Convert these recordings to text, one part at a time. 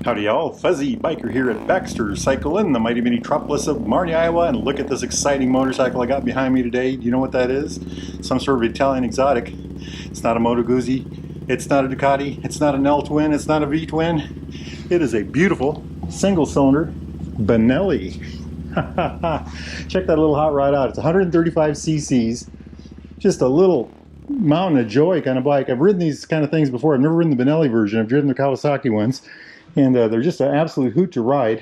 Howdy y'all, Fuzzy Biker here at Baxter Cycle in the mighty metropolis of Marnie, Iowa, and look at this exciting motorcycle I got behind me today. Do you know what that is? Some sort of Italian exotic. It's not a Moto Guzzi, it's not a Ducati, it's not an L-twin, it's not a V-twin. It is a beautiful single-cylinder Benelli. Check that little hot rod out. It's 135 cc's, just a little mountain of joy kind of bike. I've ridden these kind of things before. I've never ridden the Benelli version. I've driven the Kawasaki ones. And they're just an absolute hoot to ride.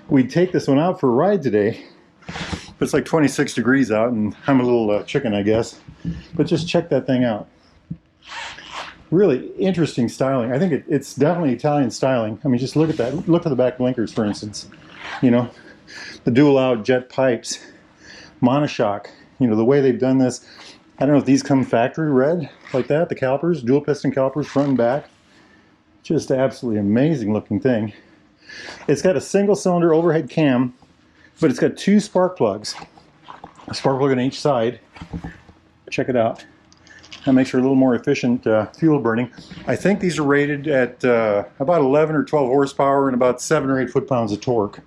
We'd take this one out for a ride today, but it's like 26 degrees out and I'm a little chicken, I guess. But just check that thing out. Really interesting styling. I think it's definitely Italian styling. I mean, just look at that. Look at the back blinkers, for instance. You know, the dual out jet pipes, monoshock. You know, the way they've done this. I don't know if these come factory red like that. The calipers, dual piston calipers, front and back. Just absolutely amazing looking thing. It's got a single cylinder overhead cam, but it's got two spark plugs. A spark plug on each side. Check it out. That makes her a little more efficient fuel burning. I think these are rated at about 11 or 12 horsepower and about 7 or 8 foot-pounds of torque.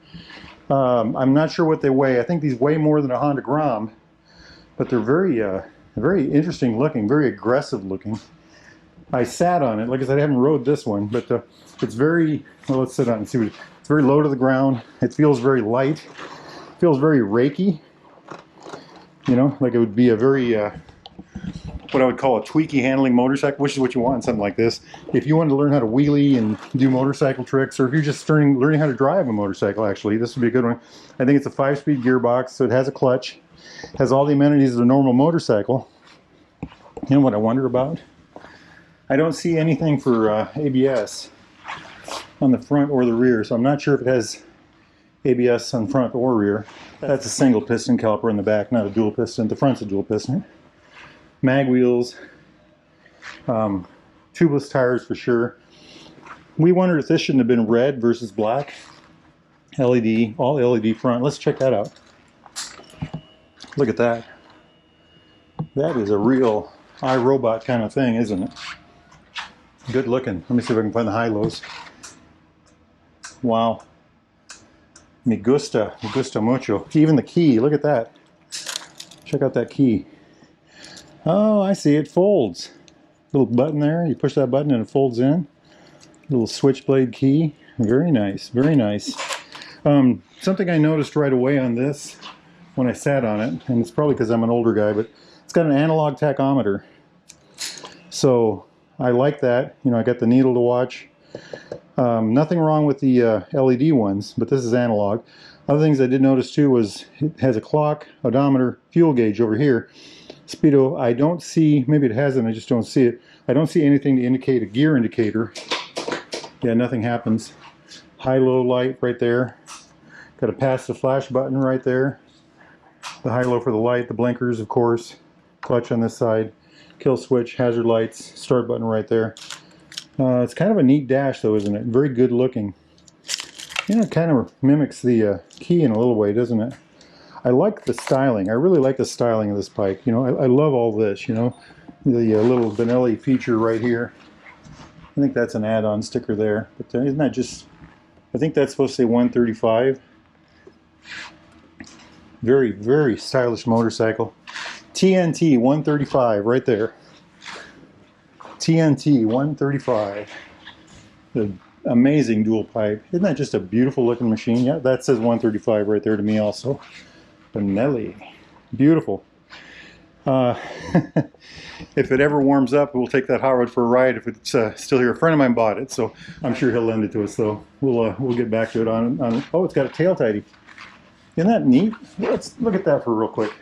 I'm not sure what they weigh. I think these weigh more than a Honda Grom, but they're very interesting looking, very aggressive looking. I sat on it. Like I said, I haven't rode this one, but it's very, well, let's sit on it and see what, it's very low to the ground. It feels very light. It feels very rakey. You know, like it would be a very, what I would call a tweaky handling motorcycle, which is what you want in something like this. If you wanted to learn how to wheelie and do motorcycle tricks, or if you're just learning how to drive a motorcycle, actually, this would be a good one. I think it's a 5-speed gearbox, so it has a clutch, has all the amenities of a normal motorcycle. You know what I wonder about? I don't see anything for ABS on the front or the rear, so I'm not sure if it has ABS on front or rear. That's a single piston caliper in the back, not a dual piston. The front's a dual piston. Mag wheels, tubeless tires for sure. We wondered if this shouldn't have been red versus black. LED, all LED front. Let's check that out. Look at that. That is a real iRobot kind of thing, isn't it? Good looking. Let me see if I can find the high-lows. Wow. Me gusta mucho. Even the key, look at that. Check out that key. Oh, I see, it folds. Little button there, you push that button and it folds in. Little switchblade key. Very nice, very nice. Something I noticed right away on this when I sat on it, and it's probably because I'm an older guy, but it's got an analog tachometer. So I like that. You know, I got the needle to watch. Nothing wrong with the LED ones, but this is analog. Other things I did notice too was it has a clock, odometer, fuel gauge over here. Speedo, I don't see, maybe it hasn't, I just don't see it. I don't see anything to indicate a gear indicator. Yeah, nothing happens. High-low light right there. Got a pass the flash button right there. The high-low for the light, the blinkers, of course. Clutch on this side. Kill switch, hazard lights, start button right there. It's kind of a neat dash though, isn't it? Very good looking. You know, it kind of mimics the key in a little way, doesn't it? I like the styling. I really like the styling of this bike. You know, I love all this, you know. The little Benelli feature right here. I think that's an add-on sticker there. But isn't that just, I think that's supposed to say 135. Very, very stylish motorcycle. TNT 135 right there. TNT 135. The amazing dual pipe. Isn't that just a beautiful looking machine? Yeah, that says 135 right there to me also. Benelli. Beautiful. If it ever warms up, we'll take that hot rod for a ride if it's still here. A friend of mine bought it, so I'm sure he'll lend it to us, though. We'll get back to it on oh, it's got a tail tidy. Isn't that neat? Let's look at that for real quick.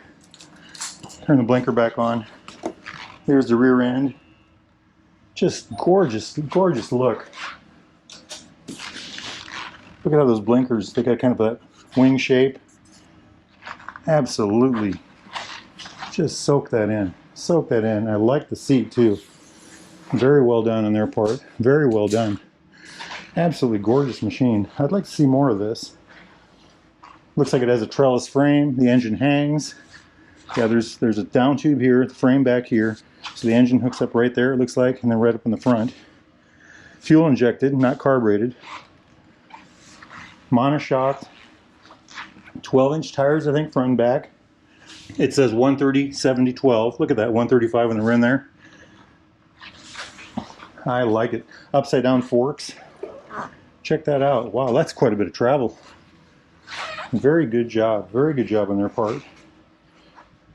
Turn the blinker back on. There's the rear end. Just gorgeous, gorgeous look. Look at how those blinkers, they got kind of that wing shape. Absolutely. Just soak that in. Soak that in. I like the seat too. Very well done on their part. Very well done. Absolutely gorgeous machine. I'd like to see more of this. Looks like it has a trellis frame. The engine hangs. Yeah, there's a down tube here, the frame back here. So the engine hooks up right there, it looks like, and then right up in the front. Fuel injected, not carbureted. monoshock, 12-inch tires, I think, front and back. It says 130, 70, 12. Look at that, 135 on the rim there. I like it. Upside down forks. Check that out. Wow, that's quite a bit of travel. Very good job. Very good job on their part.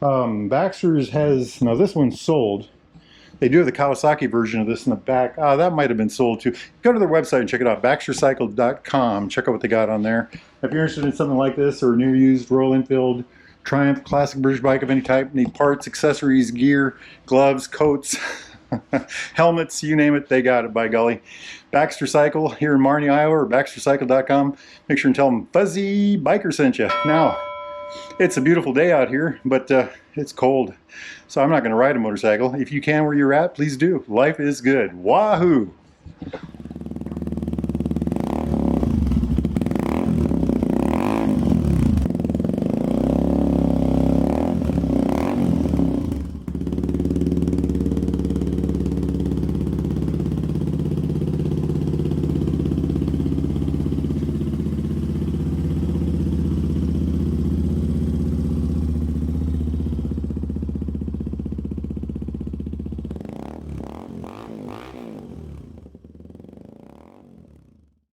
Baxter's has, now this one's sold. They do have the Kawasaki version of this in the back. That might have been sold too. Go to their website and check it out, baxtercycle.com. Check out what they got on there. If you're interested in something like this or a new used Royal Enfield Triumph classic British bike of any type, need parts, accessories, gear, gloves, coats, helmets, you name it, they got it, by golly. Baxter Cycle here in Marnie, Iowa, or baxtercycle.com. Make sure and tell them Fuzzy Biker sent you. Now, it's a beautiful day out here, but it's cold, so I'm not going to ride a motorcycle. If you can where you're at, please do. Life is good. Wahoo!